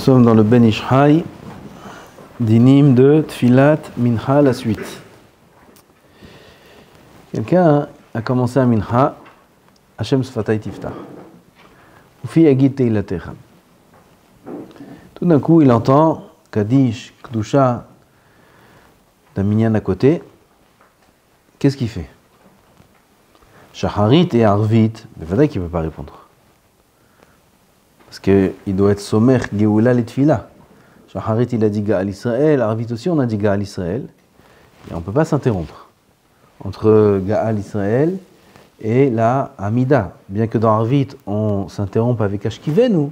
sommes dans le Ben Ishraï, dinim de Tfilat Mincha, la suite. Quelqu'un a commencé à Mincha, Hashem Sfatay Tiftach. Ufi Agit Teilatecha. Tout d'un coup, il entend Kaddish, Kdusha, d'un minyan à côté. Qu'est-ce qu'il fait? Shacharit et Arvit, mais c'est vrai qu'il ne peut pas répondre. Parce qu'il doit être Somer, Geoula, Letfila. Shacharit, il a dit Gaal Israël, Arvit aussi, on a dit Gaal Israël. Et on ne peut pas s'interrompre entre Gaal Israël et la Hamida. Bien que dans Arvit, on s'interrompe avec Ashkivenu.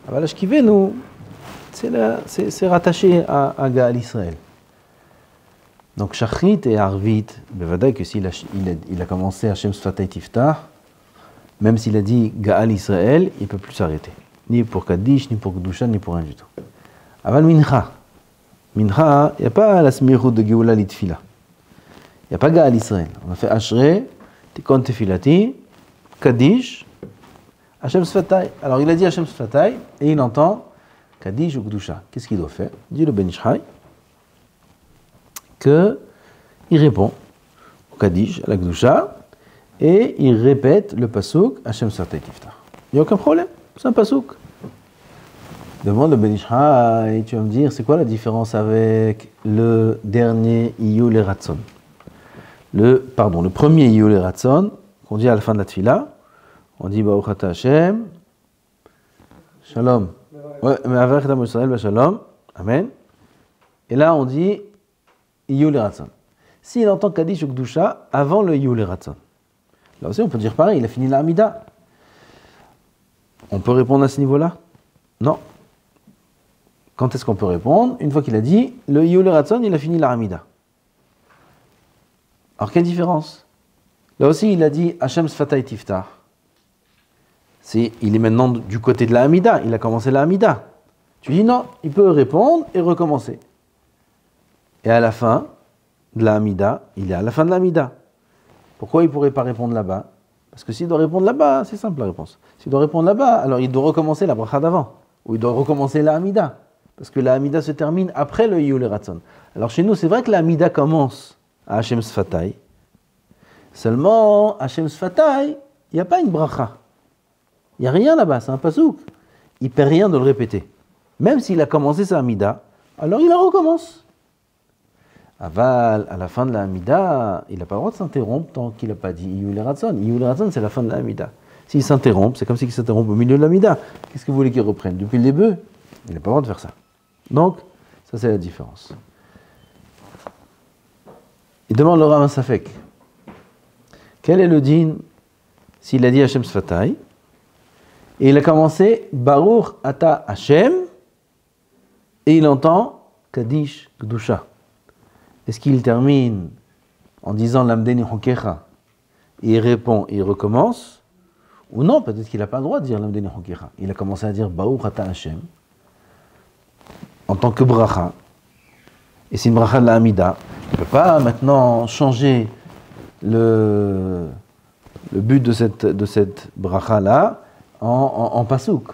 Alors Ashkivenu, c'est rattaché à Gaal Israël. Donc Shachrit et Arvit, bevadaï que s'il a commencé Hashem Sfatay Tiftach, même s'il a dit Gaal Israël, il ne peut plus s'arrêter. Ni pour Kaddish, ni pour Kdusha, ni pour rien du tout. Aval Mincha. Mincha, il n'y a pas la smirut de Geoula Litfila. Il n'y a pas Gaal Israël. On a fait Ashrei, Tikon Tefilati, Kaddish, Hashem Sfatay. Alors il a dit Hashem Sfatay, et il entend Kaddish ou Kdusha. Qu'est-ce qu'il doit faire? Dit le Ben Ishraï qu'il répond au Kaddish, à la Kdusha, et il répète le pasouk Hashem Sfatay Tiftach. Il n'y a aucun problème, c'est un pasouk. Demande le Ben Ishraï, et tu vas me dire, c'est quoi la différence avec le dernier Iyul Ratson? Le premier Iyul Ratson, qu'on dit à la fin de la Tfila, on dit Baruch Ata Hashem, Shalom. Ouais, mais avec Adam Israël, Shalom, Amen. Et là, on dit Iyul Ratson. S'il entend Kaddish ou Kdusha avant le Iyul Ratson, là aussi, on peut dire pareil, il a fini la Hamida. On peut répondre à ce niveau-là? Non. Quand est-ce qu'on peut répondre? Une fois qu'il a dit le Iyul Ratson, il a fini la Hamida. Alors, quelle différence? Là aussi, il a dit Hashem Sfatay Tiftach. Il est maintenant du côté de la Hamida, il a commencé la Hamida. Tu dis non, il peut répondre et recommencer. Et à la fin de la Hamida, il est à la fin de la Hamida. Pourquoi il ne pourrait pas répondre là-bas? Parce que s'il doit répondre là-bas, c'est simple la réponse. S'il doit répondre là-bas, alors il doit recommencer la bracha d'avant. Ou il doit recommencer la Hamida. Parce que la Hamida se termine après le Iyul Ratson. Alors chez nous, c'est vrai que la Hamida commence à Hashem Sfatay. Seulement, Hashem Sfatay, il n'y a pas une bracha. Il n'y a rien là-bas, c'est un pasouk. Il ne perd rien de le répéter. Même s'il a commencé sa Hamida, alors il la recommence. Aval, à la fin de la Hamida, il n'a pas le droit de s'interrompre tant qu'il n'a pas dit Iyul Ratson. Iyul Ratson, c'est la fin de la Hamida. S'il s'interrompt, c'est comme s'il s'interrompt au milieu de la Hamida. Qu'est-ce que vous voulez qu'il reprenne? Depuis le début, il n'a pas le droit de faire ça. Donc, ça c'est la différence. Il demande le Rav Safek. Quel est le din s'il a dit Hashem Sfatay et il a commencé Baruch Ata Hashem et il entend Kaddish Kdusha? Est-ce qu'il termine en disant Lamdeni Hokecha et il répond et il recommence? Ou non, peut-être qu'il n'a pas le droit de dire Lamdeni Hokecha. Il a commencé à dire Baruch Ata Hashem en tant que bracha. Et c'est une bracha de la Hamida. Il ne peut pas maintenant changer le but de cette bracha-là en pasouk.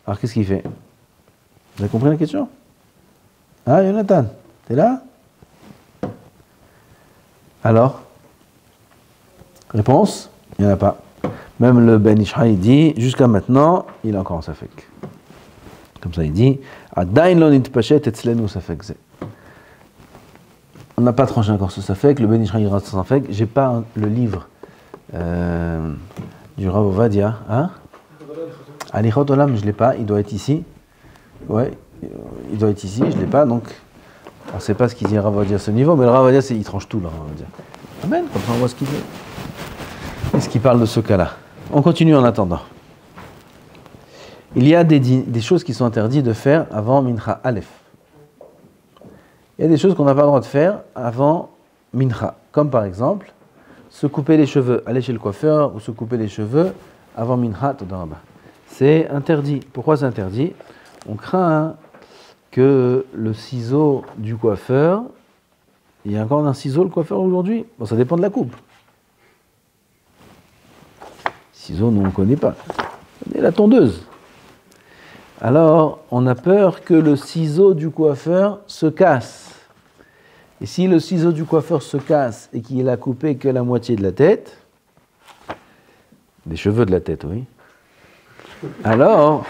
Alors qu'est-ce qu'il fait? Vous avez compris la question? Ah, Jonathan, t'es là? Alors? Réponse? Il n'y en a pas. Même le Ben Ishraï dit, jusqu'à maintenant, il a encore un safek. Comme ça, il dit, Adain lo nitpashet etzlenu safek ze. On n'a pas tranché encore ce safek, le Ben Ishraï reste safek. J'ai pas le livre du Rav Ovadia. Hein? Alichot Olam, je ne l'ai pas, il doit être ici. Ouais, il doit être ici, je ne l'ai pas, donc on ne sait pas ce qu'il dit Rav Ovadia à ce niveau, mais le Rav Ovadia, il tranche tout, le Rav Ovadia. Amen, comme ça on voit ce qu'il dit. Est-ce qu'il parle de ce cas-là? On continue en attendant. Il y a des choses qui sont interdites de faire avant Mincha Aleph. Il y a des choses qu'on n'a pas le droit de faire avant Mincha, comme par exemple se couper les cheveux, aller chez le coiffeur ou se couper les cheveux avant Mincha Todarabah. C'est interdit. Pourquoi c'est interdit? On craint que le ciseau du coiffeur, il y a encore un ciseau le coiffeur aujourd'hui? Bon, ça dépend de la coupe. Ciseau, nous on ne connaît pas. Mais la tondeuse. alors on a peur que le ciseau du coiffeur se casse. Et si le ciseau du coiffeur se casse et qu'il a coupé que la moitié de la tête, des cheveux de la tête, oui, alors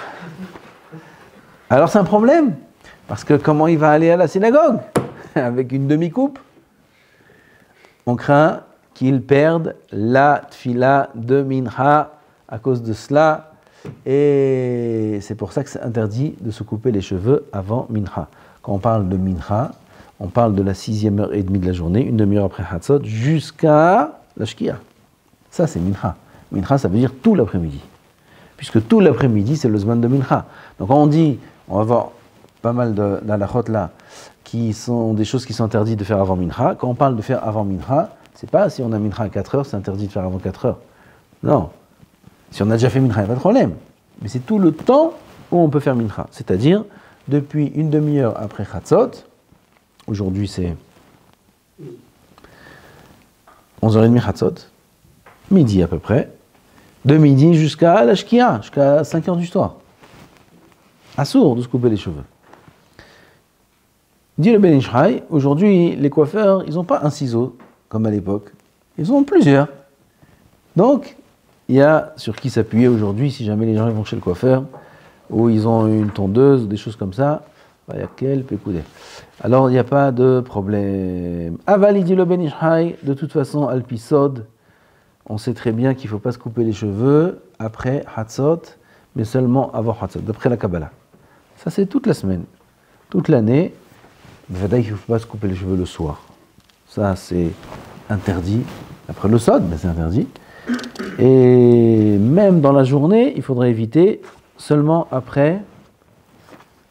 c'est un problème. Parce que comment il va aller à la synagogue avec une demi-coupe? On craint qu'il perde la tfila de mincha à cause de cela. Et c'est pour ça que c'est interdit de se couper les cheveux avant mincha. Quand on parle de mincha, on parle de la 6e heure et demie de la journée, une demi-heure après Hatzot, jusqu'à la Shkia. Ça, c'est mincha. Mincha, ça veut dire tout l'après-midi. Puisque tout l'après-midi, c'est le zman de mincha. Donc quand on dit, on va voir pas mal d'halachot là, qui sont des choses qui sont interdites de faire avant mincha. Quand on parle de faire avant mincha, c'est pas si on a mincha à 4 heures, c'est interdit de faire avant 4 heures. Non. Si on a déjà fait mincha, il n'y a pas de problème. Mais c'est tout le temps où on peut faire mincha. C'est-à-dire, depuis une demi-heure après Chatzot, aujourd'hui c'est 11h30 Chatzot, midi à peu près, de midi jusqu'à la Shkia, jusqu'à 5h du soir. Assourd de se couper les cheveux. Dit le Ben Ish Chai, aujourd'hui les coiffeurs, ils n'ont pas un ciseau comme à l'époque, ils en ont plusieurs. Donc, il y a sur qui s'appuyer aujourd'hui si jamais les gens vont chez le coiffeur, ou ils ont une tondeuse, des choses comme ça, il y a quel pécoudé. Alors il n'y a pas de problème. Avali dit le Ben Ish Chai, de toute façon, Alpisod, on sait très bien qu'il ne faut pas se couper les cheveux après Hatzot, mais seulement avant Hatzot, d'après la Kabbalah. Ça c'est toute la semaine, toute l'année. Il ne faut pas se couper les cheveux le soir. Ça, c'est interdit. Après le sod, ben c'est interdit. Et même dans la journée, il faudrait éviter seulement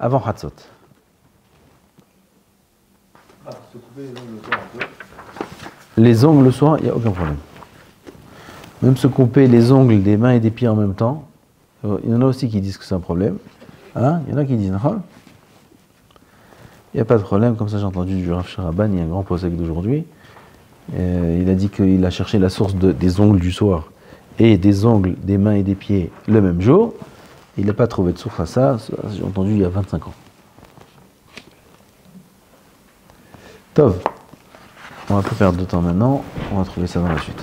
avant Hatzot. Se couper les ongles le soir un peu. Les ongles le soir, il n'y a aucun problème. Même se couper les ongles des mains et des pieds en même temps, il y en a aussi qui disent que c'est un problème. Hein? Il y en a qui disent non. Il n'y a pas de problème, comme ça j'ai entendu du Rav Sharaban, il y a un grand posek d'aujourd'hui. Il a dit qu'il a cherché la source des ongles du soir et des ongles des mains et des pieds le même jour. Il n'a pas trouvé de source à ça, j'ai entendu il y a 25 ans. Tov, on va pas perdre de temps maintenant, on va trouver ça dans la suite.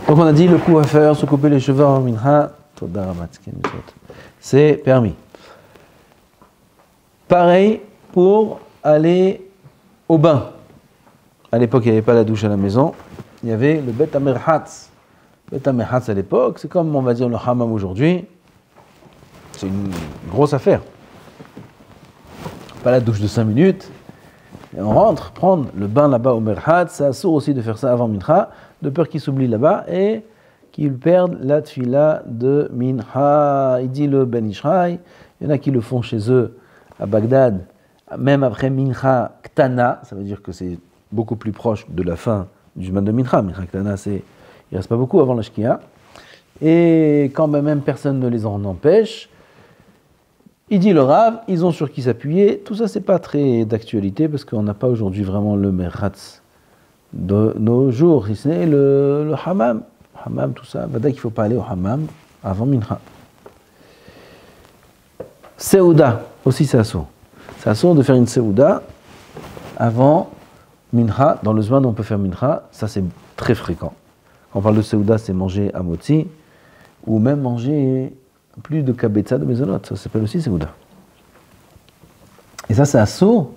Donc on a dit le coiffeur, se couper les cheveux en mincha, c'est permis. Pareil pour aller au bain. À l'époque, il n'y avait pas la douche à la maison, il y avait le Bet Amerhatz. Le Bet Amerhatz à l'époque, c'est comme on va dire le hammam aujourd'hui. C'est une grosse affaire. Pas la douche de 5 minutes. Et on rentre, prendre le bain là-bas au Merhatz. Ça assure aussi de faire ça avant Mincha, de peur qu'il s'oublie là-bas et qu'il perde la tfila de Mincha. Il dit le Ben Ish Chai, il y en a qui le font chez eux à Bagdad. Même après Mincha Ktana, ça veut dire que c'est beaucoup plus proche de la fin du Zman de Mincha. Mincha Ktana, il ne reste pas beaucoup avant la Shkia. Et quand même personne ne les en empêche, il dit le Rav, ils ont sur qui s'appuyer. Tout ça, c'est pas très d'actualité parce qu'on n'a pas aujourd'hui vraiment le Merhatz de nos jours. Si ce n'est le hammam. Hammam, tout ça. Vada qu'il ne faut pas aller au hammam avant Mincha. Seouda, aussi c'est assourd. C'est assourd de faire une Seouda avant Mincha. Dans le Zman, on peut faire Mincha. Ça, c'est très fréquent. Quand on parle de Seouda, c'est manger à motzi ou même manger plus de kabetza de mezonot. Ça s'appelle aussi Seouda. Et ça, c'est assourd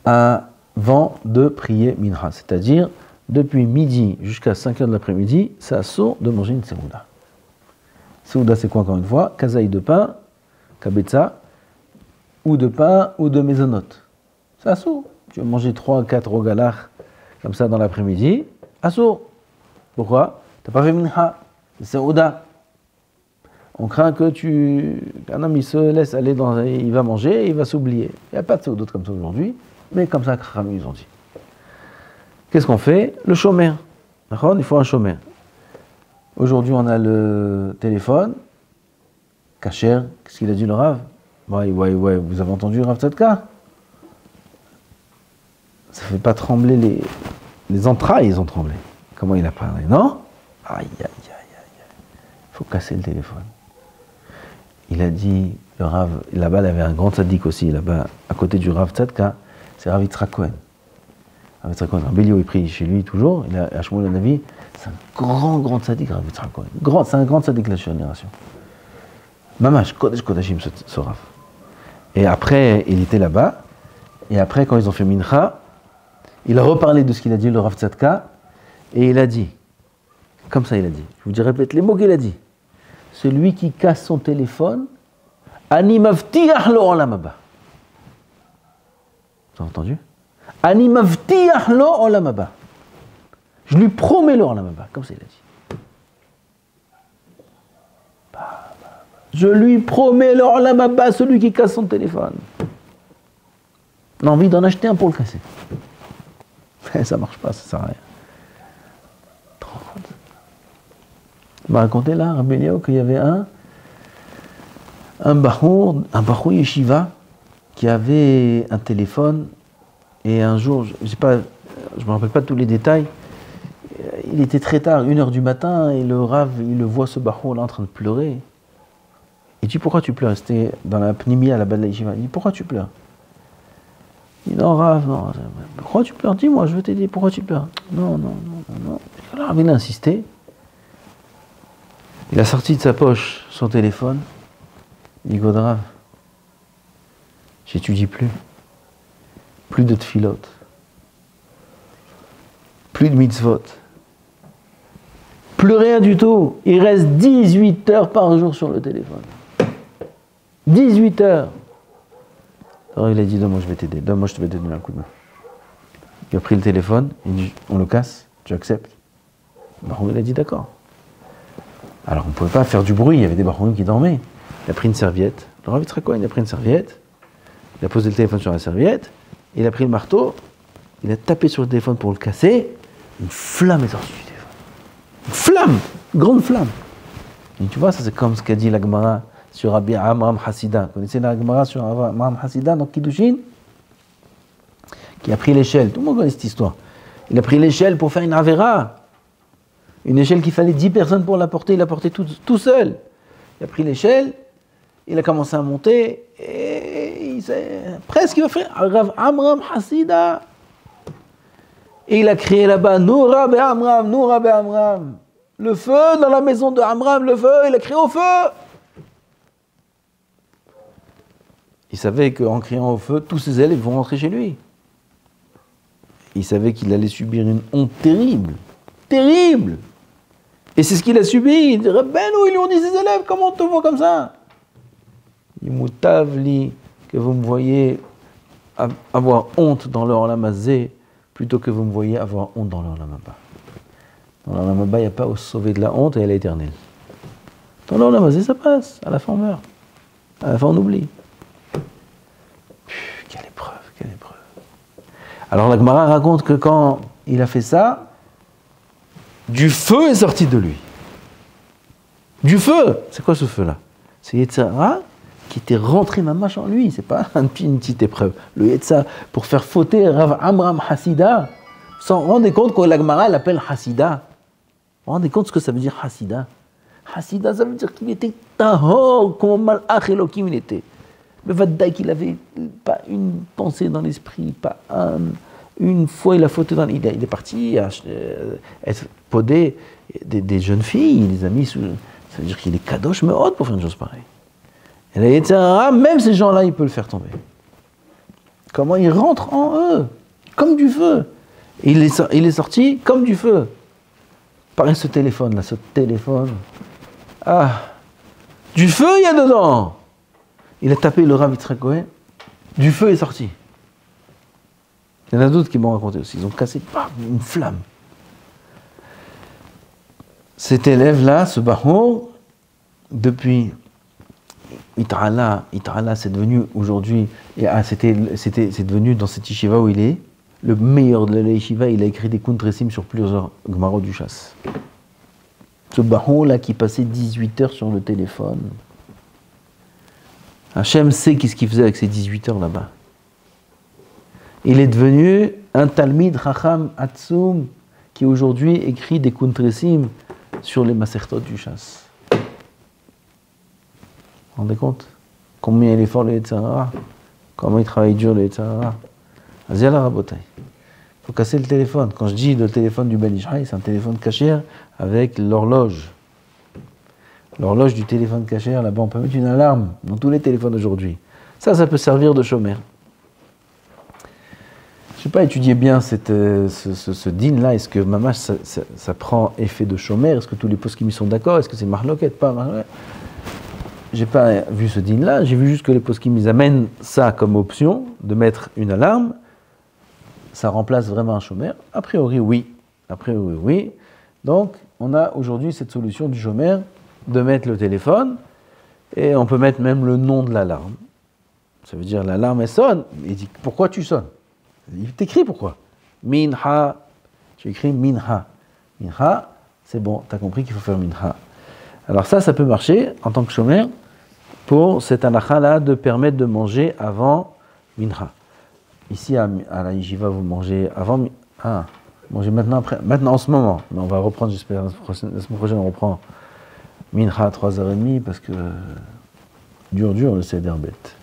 avant de prier Mincha. C'est-à-dire, depuis midi jusqu'à 5h de l'après-midi, c'est assourd de manger une Seouda. Seouda, c'est quoi encore une fois? Kazaï de pain, kabetza, ou de pain ou de mezonot. C'est assourd. Tu vas manger 3-4 rogalach comme ça dans l'après-midi, assourd. Pourquoi? Tu n'as pas fait mincha, c'est Seouda. On craint qu'un homme il se laisse aller, il va manger et il va s'oublier. Il n'y a pas de Seouda comme ça aujourd'hui, mais comme ça, ils ont dit. Qu'est-ce qu'on fait? Le chômer. D'accord? Il faut un chômer. Aujourd'hui, on a le téléphone. Kacher, qu'est-ce qu'il a dit le Rav? Ouais, vous avez entendu Rav Tzadka? Ça ne fait pas trembler les entrailles, ils ont tremblé. Comment il a parlé, non? Aïe. Il faut casser le téléphone. il a dit, le Rav, là-bas, il y avait un grand tzaddik aussi, là-bas, à côté du Rav Tzadka, c'est Rav Yitzhak Cohen. Rav Yitzhak Cohen, Bélio, il prie chez lui toujours, il a à Shmuel Hanavi, c'est un grand tzaddik, Rav Yitzhak Cohen. C'est un grand tzaddik de la génération. Mamash, Kodesh Kodashim, ce Rav. Et après, il était là-bas, et après, quand ils ont fait Mincha, il a reparlé de ce qu'il a dit, le Rav Tzadka, et il a dit, comme ça il a dit, je vous répète les mots qu'il a dit. Celui qui casse son téléphone, Ani mavtiach lo olam haba. Vous avez entendu? Ani mavtiach lo olam haba. Je lui promets le olam haba, comme ça il a dit. Je lui promets le olam haba, celui qui casse son téléphone. On a envie d'en acheter un pour le casser. Ça marche pas, ça sert à rien. Il m'a raconté là, Rabbi Eliyahu, qu'il y avait un bachour yeshiva qui avait un téléphone et un jour, je me rappelle pas tous les détails, il était très tard, 1h du matin, et le Rav, il le voit ce bachour là en train de pleurer. Il dit pourquoi tu pleures? C'était dans la pnimia là-bas de la yeshiva. Il dit pourquoi tu pleures? Il dit non Rav, non, pourquoi tu pleures? Dis-moi, je veux t'aider, pourquoi tu pleures? Non. Alors il a insisté. Il a sorti de sa poche son téléphone. Il dit Godrav, j'étudie plus de tfilot, plus de mitzvot, plus rien du tout. Il reste 18 heures par jour sur le téléphone. 18 heures. Alors il a dit donne-moi, je vais t'aider, donne-moi, je vais te donner un coup de main. Il a pris le téléphone, il dit on le casse, tu acceptes? Il a dit d'accord. Alors on ne pouvait pas faire du bruit, il y avait des barouins qui dormaient. Il a pris une serviette, le Rav Yitzhak Cohen, il a pris une serviette, il a posé le téléphone sur la serviette, il a pris le marteau, il a tapé sur le téléphone pour le casser, une flamme est sortie du téléphone. Une flamme, une grande flamme. Et tu vois, ça c'est comme ce qu'a dit la Gemara sur Rabbi Amram Hassida. Vous connaissez la Gemara sur Amram Hassida dans Kiddushin? Qui a pris l'échelle, tout le monde connaît cette histoire. Il a pris l'échelle pour faire une avera. Une échelle qu'il fallait 10 personnes pour la porter, il l'a portée tout seul. Il a pris l'échelle, il a commencé à monter, et presque il va faire Rav Amram Hassida. Et il a crié là-bas, Noura be Amram, Noura be Amram. Le feu dans la maison de Amram, le feu, il a crié au feu. Il savait qu'en criant au feu, tous ses élèves vont rentrer chez lui. Il savait qu'il allait subir une honte terrible. Terrible! Et c'est ce qu'il a subi. Il dit, Rabbeinu, ils lui ont dit ses élèves, comment on te voit comme ça? Il moutavli, que vous me voyez avoir honte dans le Olam Hazé, plutôt que vous me voyez avoir honte dans le Olam Haba. Dans le Olam Haba, il n'y a pas à se sauver de la honte et elle est éternelle. Dans le Olam Hazé, ça passe. À la fin, on meurt. À la fin, on oublie. Quelle épreuve, quelle épreuve. Alors la Gemara raconte que quand il a fait ça, du feu est sorti de lui. Du feu! C'est quoi ce feu-là? C'est Yetzara qui était rentré mamache en lui. C'est pas une petite épreuve. Le Yetzara, pour faire fauter Rav Amram Hassida, vous vous rendez compte que la Gemara l'appelle Hassida? Vous vous rendez compte ce que ça veut dire Hassida? Hassida, ça veut dire qu'il était tahor, comme Malach Elohim il était. Mais Vaddaï qu'il avait pas une pensée dans l'esprit, pas une fois il a fauté dans il est parti être podé des jeunes filles, il les a mis sous. Ça veut dire qu'il est kadosh mais haute pour faire une chose pareille. Et là, etc., même ces gens-là, il peut le faire tomber. Comment il rentre en eux, comme du feu. Et il est sorti comme du feu. Pareil ce téléphone là, ce téléphone. Ah, du feu il y a dedans. Il a tapé le Rav Yitzhak Cohen, du feu est sorti. Il y en a d'autres qui m'ont raconté aussi. Ils ont cassé une flamme. Cet élève-là, ce Bahour, depuis Ita'ala, c'est devenu aujourd'hui, c'est devenu dans cette yeshiva où il est, le meilleur de la yeshiva, il a écrit des kuntresim sur plusieurs Gemarot du chasse. Ce Bahour-là qui passait 18 heures sur le téléphone. Hachem sait qu'est-ce qu'il faisait avec ces 18 heures là-bas. Il est devenu un Talmid Chacham Atzum qui aujourd'hui écrit des kuntresim sur les masertot du chasse. vous rendez compte? Combien il est fort le Yetzirah? Comment il travaille dur le Yetzirah? Aziala Rabotai. Il faut casser le téléphone. Quand je dis le téléphone du Ben Ishraï, c'est un téléphone kasher avec l'horloge. L'horloge du téléphone kasher, là-bas, on peut mettre une alarme dans tous les téléphones aujourd'hui. Ça peut servir de chômeur. Je n'ai pas étudié bien ce din-là. Est-ce que mamash, ça prend effet de chômeur? Est-ce que tous les poskim sont d'accord? Est-ce que c'est marloquette? Pas marloquette? J'ai pas vu ce din-là. J'ai vu juste que les poskim, ils amènent ça comme option, de mettre une alarme. Ça remplace vraiment un chômeur? A priori, oui. A priori, oui. Donc, on a aujourd'hui cette solution du chômeur de mettre le téléphone et on peut mettre même le nom de l'alarme. Ça veut dire l'alarme, elle sonne. Il dit, pourquoi tu sonnes? Il t'écrit pourquoi? Minha. Tu écris minha. Minha, c'est bon, tu as compris qu'il faut faire minha. Alors ça peut marcher en tant que chômeur pour cette halakha-là de permettre de manger avant minha. Ici, à la yeshiva, vous mangez avant... mangez maintenant, après. Maintenant, en ce moment. Mais on va reprendre, j'espère, la semaine prochaine, on reprend minha à 3h30, parce que dur, le seder bête.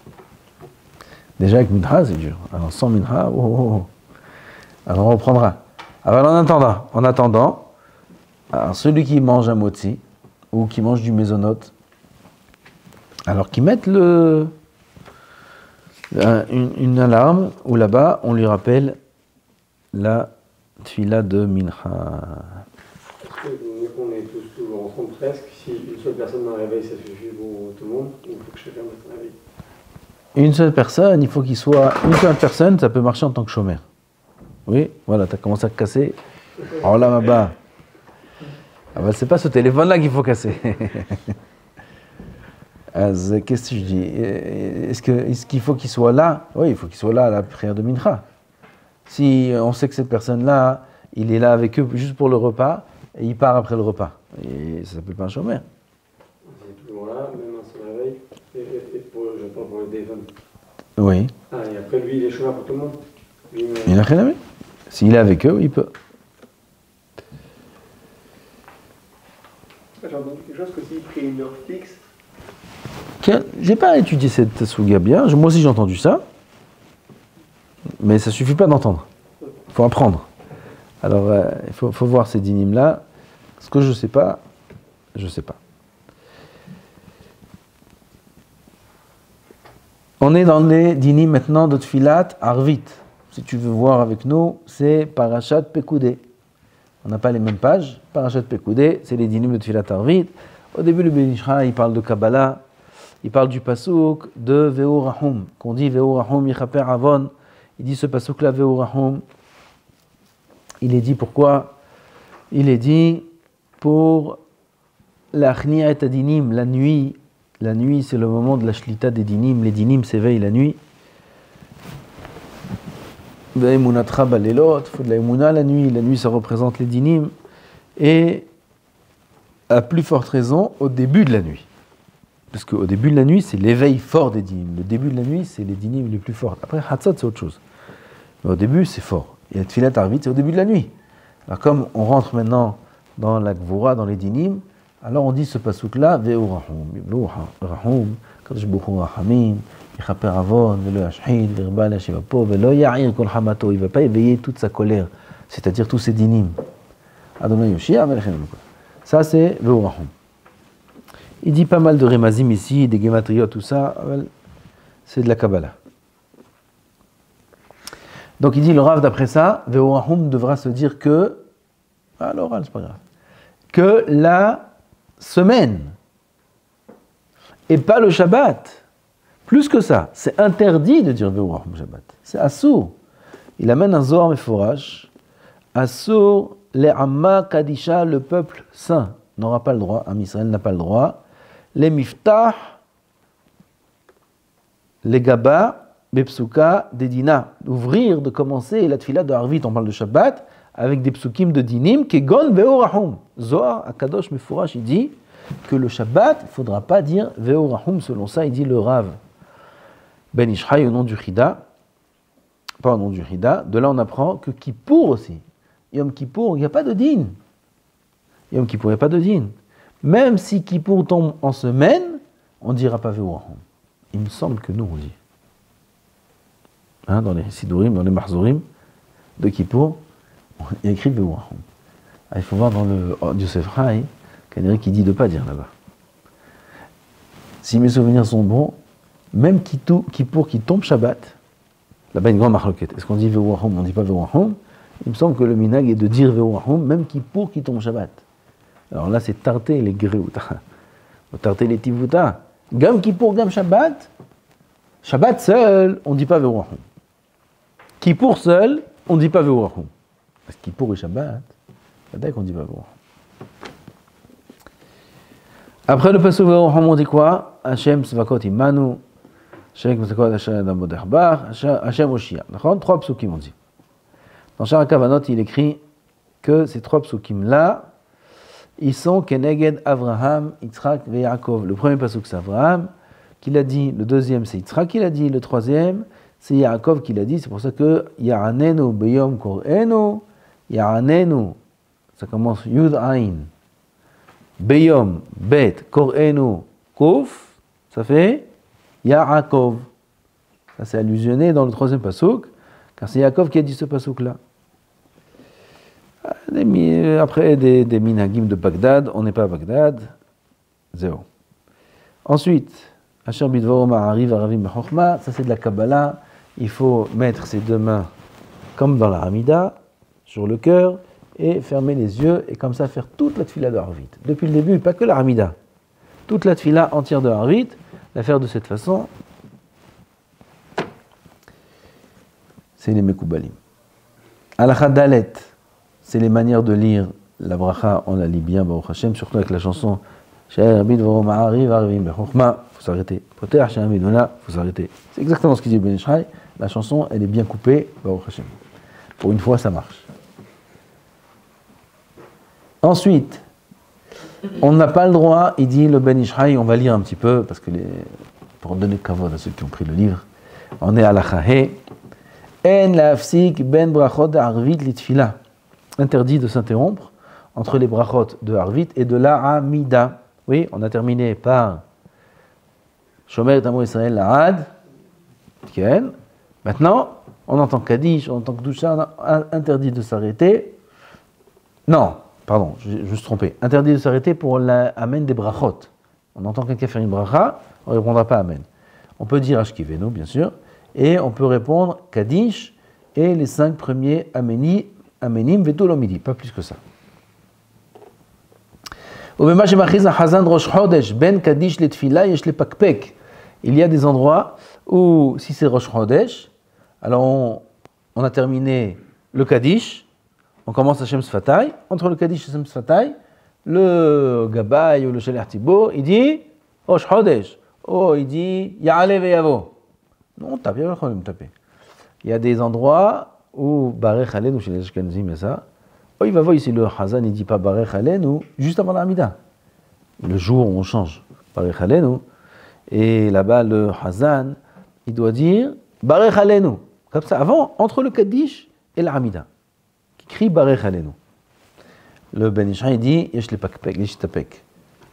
Déjà, avec minha, c'est dur. Alors, sans minha, Alors, on reprendra. Alors, en attendant, alors, celui qui mange un motzi, ou qui mange du mésonote, alors qu'ils mettent une alarme où là-bas on lui rappelle la tfila de minha. On est tous toujours ensemble presque. Si une seule personne dans le réveil, ça suffit pour tout le monde, ou il faut que chacun mette un réveil? Une seule personne, il faut qu'il soit une seule personne, ça peut marcher en tant que chômeur. Oui, voilà, tu as commencé à casser. Oh là, là-bas. Ah ben, c'est pas ce téléphone-là qu'il faut casser. Qu'est-ce que je dis? Est-ce qu'il faut qu'il soit là? Oui, il faut qu'il soit là à la prière de Mincha. Si on sait que cette personne-là, il est là avec eux juste pour le repas, et il part après le repas. Et ça s'appelle pas un chômeur. Il est toujours là, même un seul réveil, je parle pour le téléphone. Oui. Et après lui, il est chômeur pour tout le monde? Il n'a rien à voir. S'il est avec eux, il peut. J'ai entendu quelque chose que s'il prit une heure fixe. J'ai pas étudié cette souga bien. Moi aussi j'ai entendu ça. Mais ça suffit pas d'entendre. Il faut apprendre. Alors il faut voir ces dynimes-là. Ce que je sais pas, je sais pas. On est dans les dynimes maintenant de Tfilat Arvit. Si tu veux voir avec nous, c'est Parashat Pekoudé. On n'a pas les mêmes pages. Parashat Pekoudé, c'est les dynimes de Tfilat Arvit. Au début, le Ben Ishraï, il parle de Kabbalah. Il parle du pasouk de Veu Rahum, qu'on dit Veu Rahum Yichaper Avon. Il dit ce pasouk-là, Veu Rahum. Il est dit pourquoi? Il est dit pour la Chni'at Adinim, la nuit. La nuit, c'est le moment de la Shlita des dinim. Les dinim s'éveillent la nuit. Ve'emunatra balelot, il faut de la emuna la nuit. La nuit, ça représente les dinim. Et à plus forte raison, au début de la nuit. Parce qu'au début de la nuit, c'est l'éveil fort des dynimes. Le début de la nuit, c'est les dynimes les plus forts. Après, Hatzot, c'est autre chose. Mais au début, c'est fort. Et la Tfilat Arvit, c'est au début de la nuit. Alors, comme on rentre maintenant dans la Gvura, dans les dynimes, alors on dit ce pasouk-là, Veu Rahum. Veu Rahum, Kadosh Baruch Hu Rahamim, Yichaper Avon, Velo Yashhid, Virba Lashivapo, Velo Ya'ir Kol Hamato. Il ne va pas éveiller toute sa colère, c'est-à-dire tous ses dynimes. Adonai Yoshia, Melchem. Ça, c'est Veu Rahum. Il dit pas mal de remazim ici, des gematriot, tout ça, c'est de la Kabbalah. Donc il dit, le Rav d'après ça, Veu Rahum devra se dire que, à l'oral, c'est pas grave, que la semaine, et pas le Shabbat, plus que ça, c'est interdit de dire Veu Rahum Shabbat, c'est assour. Il amène un Zohar Meforash, assour les Amma Kadisha, le peuple saint, n'aura pas le droit, Am Israël n'a pas le droit, les miftah, les gaba, les psuka, des dina, d'ouvrir, de commencer la tfila de Harvit, on parle de Shabbat, avec des psukim de dinim, kegon veu rahum. Zohar, Akadosh Mefourash, il dit que le Shabbat, il ne faudra pas dire veu rahum, selon ça, il dit le Rav. Ben Ishraï, au nom du Chida, pas au nom du Chida, de là on apprend que Kippour aussi, Yom Kippour, il n'y a pas de din. Yom Kippour, il n'y a pas de din. Même si Kippour tombe en semaine, on ne dira pas Ve'urahum. Il me semble que nous, on dit. Hein, dans les Sidourim, dans les Mahzourim de Kippour, il y a écrit Ve'urahum. Il faut voir dans le Yosef Rai, qui dit de ne pas dire là-bas. Si mes souvenirs sont bons, même Kippour qui tombe Shabbat, là-bas une grande marloquette. Est-ce qu'on dit Ve'urahum, on ne dit pas Ve'urahum? Il me semble que le minag est de dire Ve'urahum, même Kippour qui tombe Shabbat. Alors là, c'est tarter les Gréouta, tarter les Tivouta. Gam Kippour, Gam Shabbat. Shabbat seul, on ne dit pas Ve'urahum. Kippour seul, on ne dit pas Ve'urahum. Parce que Kippour et Shabbat, c'est qu'on dit pas Ve'urahum. Après le pasuk Ve'urahum, on dit quoi? Hashem Svakot Imanu, Hashem Svakot Hashem Amoderbar, Hashem Oshia. D'accord? 3 psukim on dit. Dans Shara Kavanot, il écrit que ces 3 psukim-là, ils sont Keneged Avraham, Yitzhak et Yaakov. Le premier pasuk c'est Avraham qui l'a dit, le deuxième c'est Yitzhak qui l'a dit, le troisième c'est Yaakov qui l'a dit. C'est pour ça que Ya'anenu Beyom Kor'enu, Ya'anenu, ça commence Yud Ain, Beyom Bet Kor'enu Kof, ça fait Yaakov. Ça c'est allusionné dans le troisième pasuk, car c'est Yaakov qui a dit ce pasuk-là. Après des minagim de Bagdad, on n'est pas à Bagdad, zéro. Ensuite, Asher bidvaro ma'ariv aravim b'chokhma, ça c'est de la Kabbalah, il faut mettre ses 2 mains comme dans la Hamida, sur le cœur, et fermer les yeux, et comme ça faire toute la tfila de Harvit. Depuis le début, pas que la Hamida, toute la tfila entière de Harvit, la faire de cette façon, c'est les Mekoubalim. Alakha Dalet, c'est les manières de lire la bracha, on la lit bien, Baruch Hashem, surtout avec la chanson Sha'er bidvaro ma'ariv aravim b'chokhma, il faut s'arrêter. Poter Sha'er bidvona, il faut s'arrêter. C'est exactement ce qu'il dit Ben Ish Chai, la chanson, elle est bien coupée, Baruch Hashem. Pour une fois, ça marche. Ensuite, on n'a pas le droit, il dit le Ben Ish Chai, on va lire un petit peu, parce que pour donner kavod à ceux qui ont pris le livre, on est à la Chahé, En la'afsik ben brachot d'Arvit litfila. Interdit de s'interrompre entre les brachot de Harvit et de la Hamida. Oui, on a terminé par Shomer et Amo Israël La'ad. Maintenant, on entend Kaddish, on entend Kedusha, interdit de s'arrêter. Non, pardon, je me suis trompé. Interdit de s'arrêter pour l'Amen des brachot. On entend quelqu'un faire une bracha, on ne répondra pas Amen. On peut dire Ashkivenu, bien sûr, et on peut répondre Kaddish et les 5 premiers Amenim Vetulomidi, pas plus que ça. Il y a des endroits où, si c'est Rosh Chodesh, alors on a terminé le Kaddish, on commence Hashem Sfatai, entre le Kaddish et Hashem Sfatai, le Gabay ou le Shelach Tibo, il dit Rosh Chodesh, il dit Ya'ale Ve'yavo. Non, tape, il y a pas de taper. Il y a des endroits où Barech Aleinu, chez les Ashkenazim, il y a ça. Il va voir ici le Hazan, il ne dit pas Barech Aleinu, juste avant la Hamida. Le jour où on change Barech Aleinu, et là-bas le Hazan, il doit dire Barech Aleinu, comme ça, avant, entre le Kaddish et la Hamida, qui crie Barech Aleinu. Le Ben Ish Chai, il dit Yesh les pakpek, les shtapek,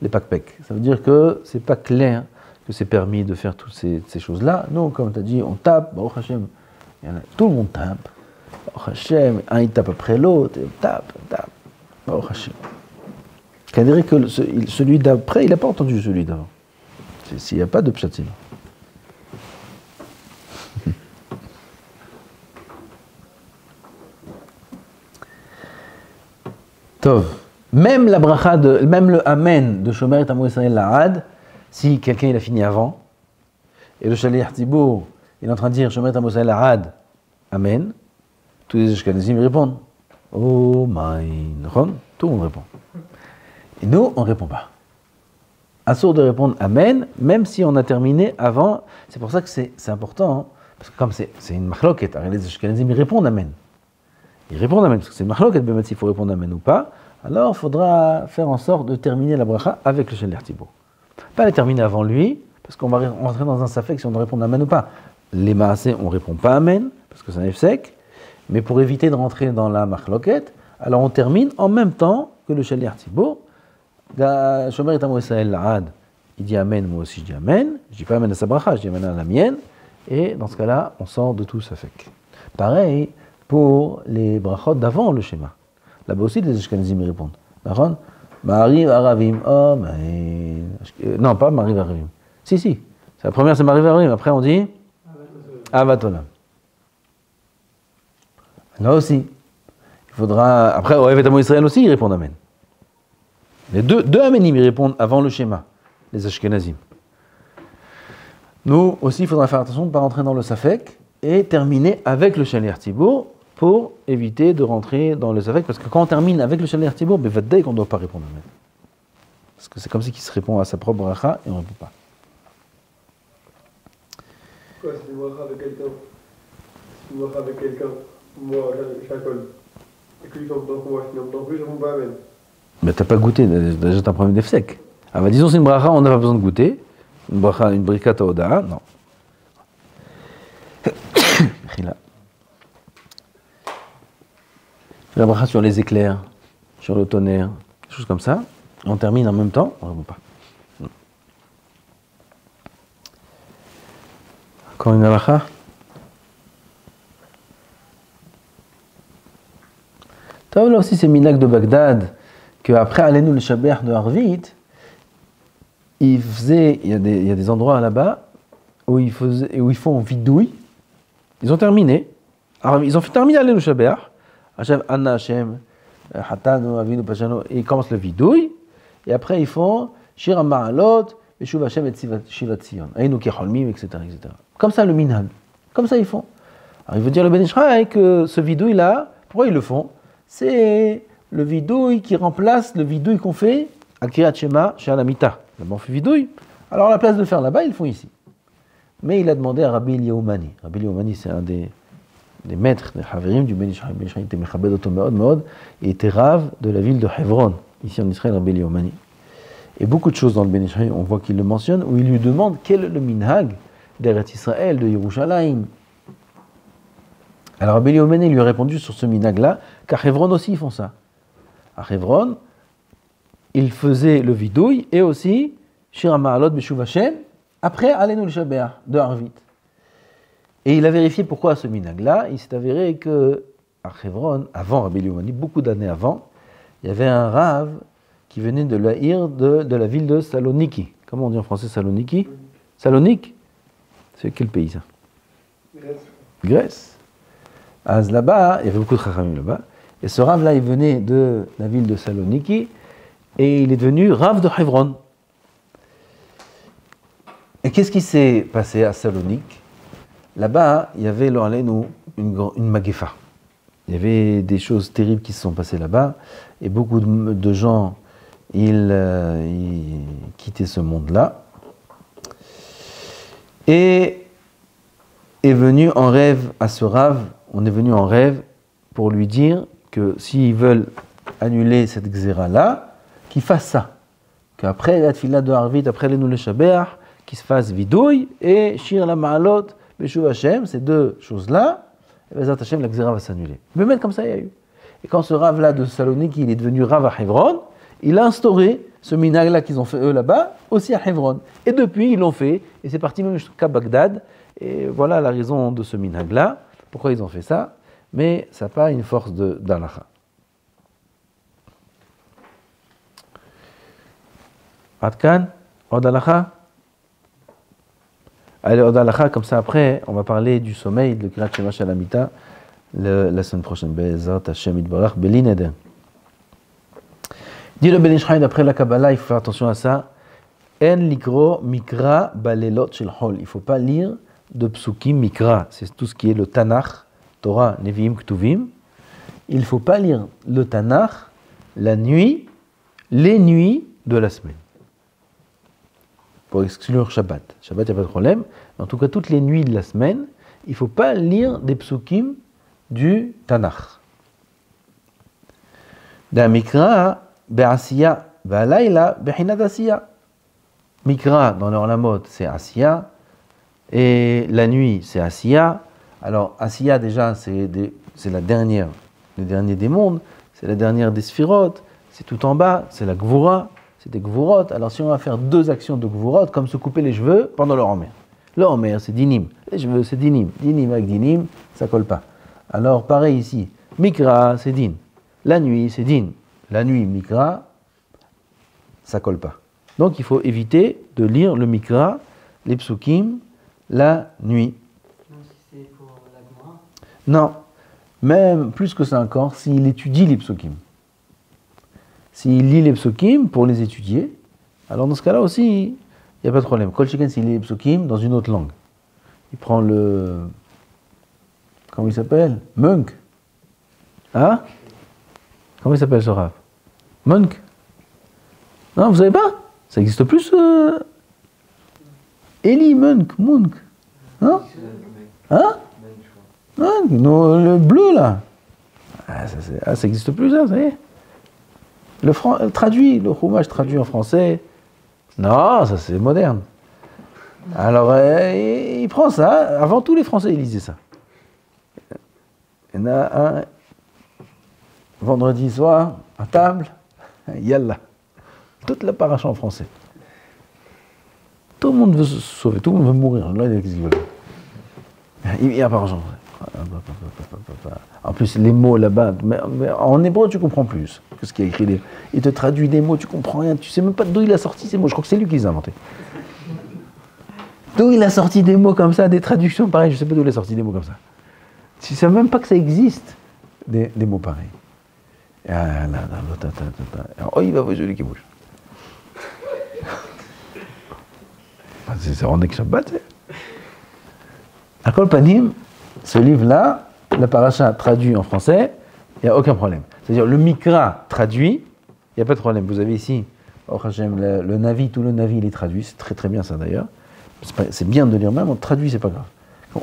les pakpek. Ça veut dire que c'est pas clair que c'est permis de faire toutes ces choses-là. Nous, comme tu as dit, on tape, Baruch Hashem, tout le monde tape. Baruch Hashem, un il tape après l'autre, et on tape. Baruch Hashem. On dirait que celui d'après, il n'a pas entendu celui d'avant. S'il n'y a pas de pshatim. Tov. Même la bracha même le Amen de Shomer et Amo Israël La'ad, si quelqu'un il a fini avant, et le Shaliach Tibour, il est en train de dire Shomer et Amo Israël La'ad, Amen, tous les Ashkenazim répondent Oh my, tout le monde répond. Et nous, on ne répond pas. Assourd de répondre Amen, même si on a terminé avant. C'est pour ça que c'est important, hein, parce que comme c'est une machloket, les Ashkenazim ils répondent Amen. Ils répondent Amen, parce que c'est une machloket, même s'il faut répondre Amen ou pas. Alors, il faudra faire en sorte de terminer la bracha avec le Shaliach Tibour. Pas la terminer avant lui, parce qu'on va rentrer dans un safek si on doit répondre Amen ou pas. Les maasé, on ne répond pas Amen, parce que c'est un efsek, mais pour éviter de rentrer dans la machloket, alors on termine en même temps que le Shaliach Tibour, Shomer et Amo Israël La'ad, il dit Amen, moi aussi je dis Amen. Je dis pas Amen à sa bracha, je dis Amen à la mienne. Et dans ce cas-là, on sort de tout safek. Pareil pour les brachot d'avant le schéma. Là-bas aussi, les Ashkenazim répondent. Ma'ariv Aravim, Amen. Non, pas Ma'ariv Aravim. Si. La première, c'est Ma'ariv Aravim. Après, on dit Avat Olam. Là aussi, il faudra. Après, au Evet Amo Israël aussi, ils répondent Amen. Les deux Amenim, ils répondent avant le schéma, les Ashkenazim. Nous aussi, il faudra faire attention de ne pas rentrer dans le Safek et terminer avec le Shaliach Tzibour pour éviter de rentrer dans le Safek. Parce que quand on termine avec le Shaliach Tzibour, ben, Vaddaï qu'on ne doit pas répondre Amen. Parce que c'est comme si il se répond à sa propre bracha et on ne peut pas. Quoi, c'est une bracha avec quelqu'un? C'est une bracha avec quelqu'un. Moi, j'accole. Et que lui tombe dans moi, je n'entends plus, je ne réponds pas Amen. Mais t'as pas goûté, déjà t'as un problème d'efsek. Ah bah disons c'est une bracha, on n'a pas besoin de goûter. Une bracha, une brikata oda, non. La bracha sur les éclairs, sur le tonnerre, des choses comme ça. On termine en même temps, on ne répond pas. Non. Encore une bracha. Là aussi c'est Minag de Bagdad, qu'après Aleinu le Shabbat de Harvit, il y a des endroits là-bas où ils font vidouille. Ils ont terminé. Ils ont terminé Aleinu le Shabbat. Hashem, Anna Hashem, Hatanu, Avinu, Pashano, et ils commencent le vidouille. Et après ils font Shir HaMa'alot, Beshuv Hashem et Shivat Zion, Ainu Kecholmim, etc., etc. Comme ça le Minhag. Comme ça ils font. Alors il veut dire le Ben Ish Chai que ce vidouille-là, pourquoi ils le font? C'est le vidouille qui remplace le vidouille qu'on fait à Kriyat Shema chez Alamita. Là-bas on fait vidouille. Alors à la place de le faire là-bas, ils le font ici. Mais il a demandé à Rabbi Eliyahu Mani. Rabbi Eliyahu Mani, c'est un des maîtres, des Haverim du Ben Ish Chai. Ben Ish Chai était Mechabed Oto Meod, et était rave de la ville de Hebron, ici en Israël, Rabbi Eliyahu Mani. Et beaucoup de choses dans le Ben Ish Chai, on voit qu'il le mentionne, où il lui demande quel est le minhag d'Eretz Israël, de Yerushalayim. Alors Rabbi Eliyahu Mani lui a répondu sur ce minhag-là, qu'à Hebron aussi ils font ça. À Hebron, ils faisaient le vidouille et aussi Shir HaMa'alot Beshuv Hashem, après Aleinu le Shabbat de Harvit. Et il a vérifié pourquoi ce minhag-là. Il s'est avéré que à Hebron, avant Rabbi Eliyahu Mani, beaucoup d'années avant, il y avait un rave qui venait de la ville de Saloniki. Comment on dit en français Saloniki? Salonique? C'est quel pays ça? Grèce. Là-bas, il y avait beaucoup de chachamim là-bas. Et ce rave-là, il venait de la ville de Saloniki et il est devenu rave de Hebron. Et qu'est-ce qui s'est passé à Salonique? Là-bas, il y avait une magefa. Il y avait des choses terribles qui se sont passées là-bas et beaucoup de gens ils quittaient ce monde-là. Et est venu en rêve à ce rave, on est venu en rêve pour lui dire que s'ils veulent annuler cette xéra-là, qu'ils fassent ça. Qu'après la tfila de Harvit, après les Noulé Shabbat, qu'ils se fassent vidouille et Shir la Ma'alot, Beshuv Hashem, ces deux choses-là, et Bezat Hashem, la xéra va s'annuler. Mais même comme ça, il y a eu. Et quand ce rave-là de Salonique, il est devenu rave à Hebron, il a instauré ce minhag-là qu'ils ont fait eux là-bas, aussi à Hebron. Et depuis, ils l'ont fait, et c'est parti même jusqu'à Bagdad. Et voilà la raison de ce minhag-là, pourquoi ils ont fait ça, mais ça n'a pas une force d'alacha. Adkan, od alacha. Allez, od alacha, comme ça après, on va parler du sommeil, de Kriyat Shema Shalamita, la semaine prochaine. Be'ezrat Hashem Yitbarach, Beli Neder. Dit le Ben Ish Chai, d'après la Kabbalah, il faut faire attention à ça. En likro mikra balelot shel hol. Il ne faut pas lire de psukim mikra, c'est tout ce qui est le Tanakh, Torah, Nevi'im, Ktuvim. Il ne faut pas lire le Tanakh la nuit, les nuits de la semaine. Pour exclure Shabbat. Shabbat, il n'y a pas de problème. Mais en tout cas, toutes les nuits de la semaine, il ne faut pas lire des psukim du Tanakh. D'un mikra, be'asiya, be'alayla, be'hinad asiya. Mikra, dans leur lamot, c'est asiya. Et la nuit, c'est Asiya. Alors, Asiya, déjà, c'est le dernier des mondes, c'est la dernière des sphirotes, c'est tout en bas, c'est la Gvura, c'est des gvurot. Alors si on va faire 2 actions de gvurot, comme se couper les cheveux pendant le Homer. Le Homer, c'est dinim. Les cheveux, c'est dinim. Dinim avec dinim, ça colle pas. Alors pareil ici. Mikra, c'est din. La nuit, c'est din. La nuit, mikra, ça colle pas. Donc il faut éviter de lire le mikra, les psukim, la nuit. Non, si c'est pour la Gemara. Non, même plus que ça encore, s'il étudie les psukim. S'il lit les psukim pour les étudier, alors dans ce cas-là aussi, il n'y a pas de problème. Kol sheken, s'il lit les psukim dans une autre langue. Il prend le... Comment il s'appelle? Munk. Hein? Comment il s'appelle ce rap? Munk? Non, vous savez pas? Ça n'existe plus. Eli Munk, Munk. Hein? Hein? Munk, non, le bleu là. Ça n'existe plus, ça y est. Le traduit, le chumash traduit en français. Non, ça c'est moderne. Alors, il prend ça. Avant tous les Français, ils lisaient ça. Il y en a un vendredi soir, à table, yallah. Toute la paracha en français. Tout le monde veut se sauver, tout le monde veut mourir. Là, qu'est-ce qu'il veut? Il y a paracha en français. En plus, les mots là-bas, mais en hébreu, tu comprends plus que ce qu'il y a écrit. Il te traduit des mots, tu comprends rien. Tu sais même pas d'où il a sorti ces mots. Je crois que c'est lui qui les a inventés. D'où il a sorti des mots comme ça, des traductions pareilles. Je sais pas d'où il a sorti des mots comme ça. Tu sais même pas que ça existe, des mots pareils. Ah là, oh, il va voir celui qui bouge. C'est Rondek Shabbat. À Kol Panim, ce livre-là, la paracha traduit en français, il n'y a aucun problème. C'est-à-dire, le Mikra traduit, il n'y a pas de problème. Vous avez ici, oh Hachem, le Navi, tout le Navi, il est traduit. C'est très très bien ça d'ailleurs. C'est bien de lire même, on traduit, c'est pas grave.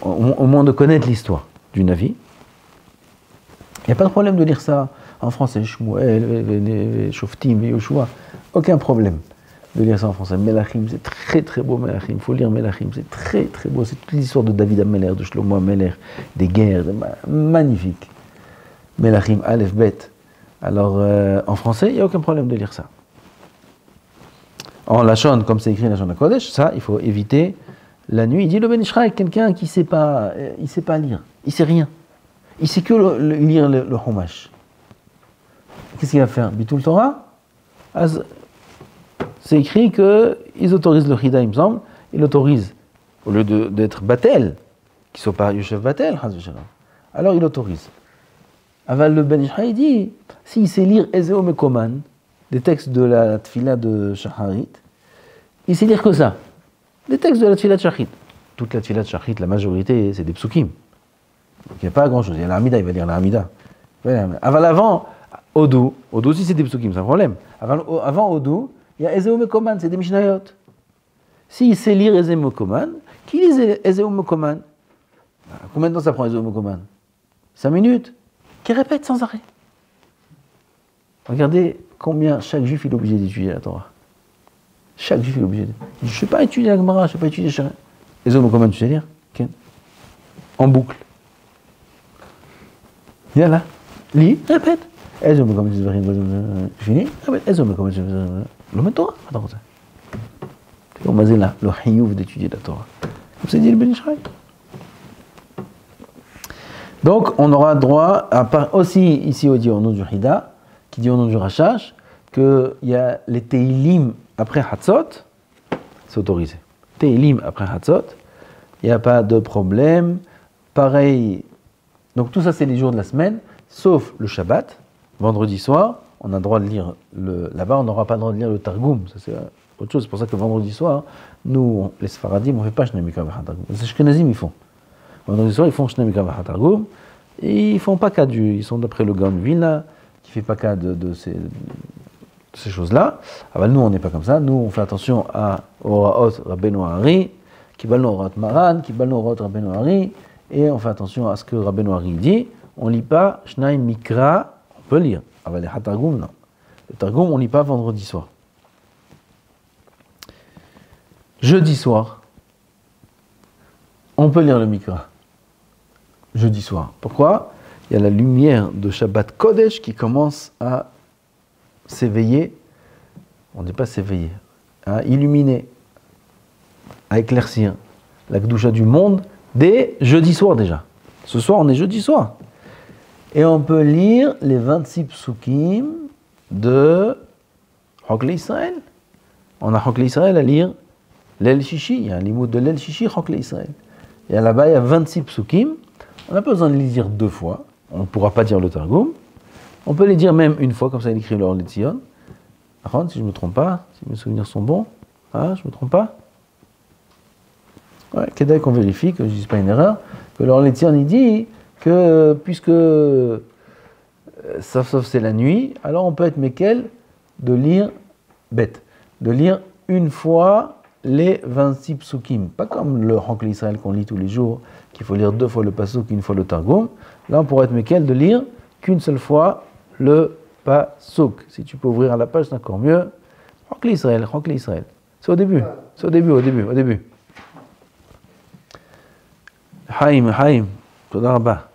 Au moins de connaître l'histoire du Navi. Il n'y a pas de problème de lire ça en français, Shmuel, Shoftim, Yoshua. Aucun problème de lire ça en français. Melachim, c'est très très beau Melachim. Il faut lire Melachim, c'est très très beau. C'est toute l'histoire de David Ameler, de Shlomo Ameler, des guerres, magnifique. Melachim, Aleph, Bet. Alors en français, il n'y a aucun problème de lire ça. En Lachon, comme c'est écrit Lachon HaKodesh, ça, il faut éviter la nuit. Il dit le Ben Ishraï, quelqu'un qui ne sait pas, lire, il ne sait rien. Il sait que lire le Chumash. Qu'est-ce qu'il va faire? Bitul Torah? C'est écrit qu'ils autorisent le Chida, il me semble. Ils l'autorisent, au lieu d'être Batel, qu'ils ne soient pas Yoshev Batel, alors il autorise. Aval le Ben Ishraï dit, s'il sait lire Ezeo Mekoman, des textes de la Tfila de Shacharit, il sait lire que ça. Des textes de la Tfila de Shachrit. Toute la Tfila de Shachrit, la majorité, c'est des psukim. Donc il n'y a pas grand-chose. Il y a l'Amida, il va lire l'Amida. Aval avant, Odu aussi c'est des psukim, c'est un problème. Avant Odu, il y a Ezeo Mekoman, c'est des Mishnayot. S'il sait lire Ezeo Mekoman, qui lit Ezeo Mekoman? Combien de temps ça prend Ezeo Mekoman? 5 minutes. Qui répète sans arrêt. Regardez combien chaque juif est obligé d'étudier la Torah. Chaque juif est obligé. Je ne sais pas étudier la Gemara, je ne sais pas étudier Shara. Les hommes, comment tu sais lire? En boucle. Viens là, lis, répète. Les hommes, comment tu sais lire? Fini? Répète. Les hommes, comment tu sais lire? Le même Torah. Attends, ça. On m'a dit là, le hiyuv d'étudier la Torah. Comme c'est dit le Ben Ishraï. Donc, on aura droit à aussi ici au dit au nom du Hida, qui dit au nom du Rashash, qu'il y a les Teilim après Hatzot, c'est autorisé. Teilim après Hatzot, il n'y a pas de problème. Pareil, donc tout ça c'est les jours de la semaine, sauf le Shabbat, vendredi soir, on a le droit de lire là-bas, on n'aura pas le droit de lire le Targum, ça c'est autre chose, c'est pour ça que vendredi soir, nous, les Sfaradim, on ne fait pas Shnei Mikra v'Targum. Les Ashkenazim, ils font. Vendredi soir, ils font Shnei Mikra v'Targum, et ils ne font pas cas ils sont d'après le Gaon Vilna, qui ne fait pas cas de ces choses-là. Ah ben nous, on n'est pas comme ça. Nous, on fait attention à Oraot Rabbeinu Hari, Kibalno Oraot Maran, Kibalno Oraot Rabbeinu Hari, et on fait attention à ce que Rabbeinu Hari dit. On ne lit pas Shnei Mikra, on peut lire. Ah ben les Hatargum, non. Le Targum, on ne lit pas vendredi soir. Jeudi soir, on peut lire le Mikra. Jeudi soir. Pourquoi? Il y a la lumière de Shabbat Kodesh qui commence à s'éveiller on ne dit pas s'éveiller, à illuminer, à éclaircir la Kedusha du monde dès jeudi soir déjà. Ce soir, on est jeudi soir. Et on peut lire les 26 psukim de Chokle Israël. On a Chokle Israël à lire l'El Shishi. Il y a un limoud de l'El Shishi, Chokle Israël. Et là-bas, il y a 26 psukim. On n'a pas besoin de les dire 2 fois. On ne pourra pas dire le Targum. On peut les dire même une fois, comme ça il écrit le Or Letzion. Si je ne me trompe pas, si mes souvenirs sont bons. Ah, je ne me trompe pas. Ouais, Kedai qu'on vérifie, que je ne dise pas une erreur, que le Or Letzion il dit que puisque sauf c'est la nuit, alors on peut être méquel de lire bête, de lire une fois les 26 psukim, pas comme le Chokle Israël qu'on lit tous les jours, qu'il faut lire 2 fois le pasuk, une fois le Targum. Là on pourrait être méquel de lire qu'une seule fois le pasuk. Si tu peux ouvrir à la page, c'est encore mieux. Chokle Israël. C'est au début, au début. Haïm, Toda Rabba.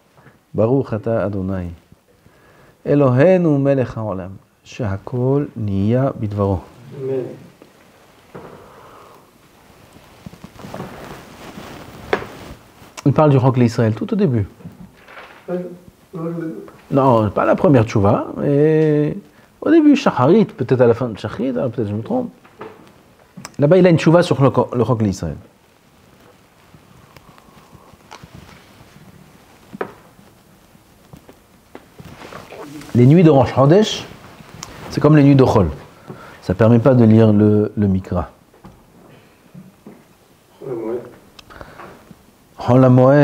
Baruch ata Adonai. Eloheinu melech haolam. Shehakol niya bidvaro. Amen. Il parle du Chokle Israël tout au début. Non, pas la première tchouva, mais au début, Shacharit, peut-être à la fin de Shacharit, peut-être je me trompe. Là-bas, il a une tchouva sur le Chokle Israël. Les nuits de Rosh Chodesh, c'est comme les nuits de Chol. Ça ne permet pas de lire le Mikra. Chol HaMoed,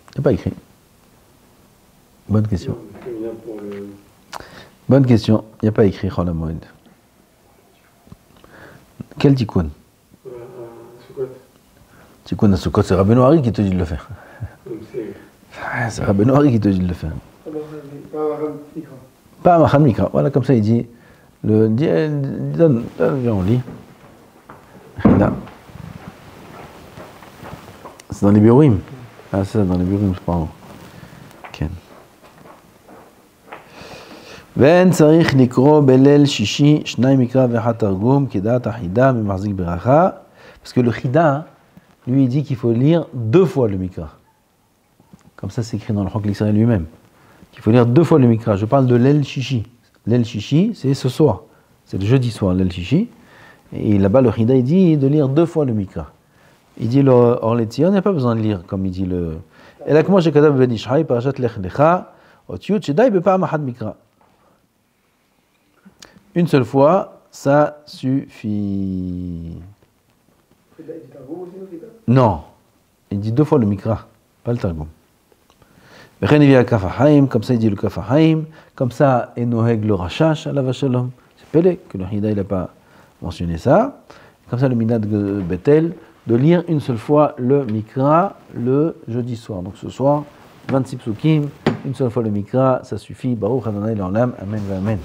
il n'y a pas écrit. Bonne question. Bonne question, il n'y a pas écrit Chol HaMoed. Quel tikkun? Tikkun à Sukkot, c'est Rabbeinu Hari qui te dit de le faire. C'est Rabbeinu Hari qui te dit de le faire. Pas Machan Mikra. Voilà, comme ça il dit. Viens, on lit. Là. C'est dans les Biurim. Ah, c'est ça, dans les Biurim, je pense. Ken. ואין צריך לקרוא בליל שישי 2 מקרא ואחד תרגום כדעת החידה ממחזיק ברכה, parce que le Chida, lui, il dit qu'il faut lire 2 fois le Mikra. Comme ça, c'est écrit dans le Chokle Israël lui-même. Qu'il faut lire 2 fois le Mikra. Je parle de l'El Shishi. L'El Shishi, c'est ce soir. C'est le jeudi soir, l'El Shishi. Et là-bas, le Chida, il dit de lire 2 fois le Mikra. Il dit le Or Letzion, il n'y a pas besoin de lire, comme il dit le. Et là, comment j'ai kadab ben Ishai, parashat Lech Lecha, Otiut, Shedai, Bepa Mahad Mikra. Une seule fois, ça suffit. Non, il dit 2 fois le Mikra, pas le Targum. Comme ça il dit le Kaf HaChaim, comme ça Enoheg le Rashash alav Shalom. C'est Pélé que le Hida il n'a pas mentionné ça. Comme ça le Minad Betel, de lire une seule fois le Mikra le jeudi soir. Donc ce soir, 26 psukim, une seule fois le Mikra, ça suffit. Baruch Adonai l'Olam, Amen, Amen.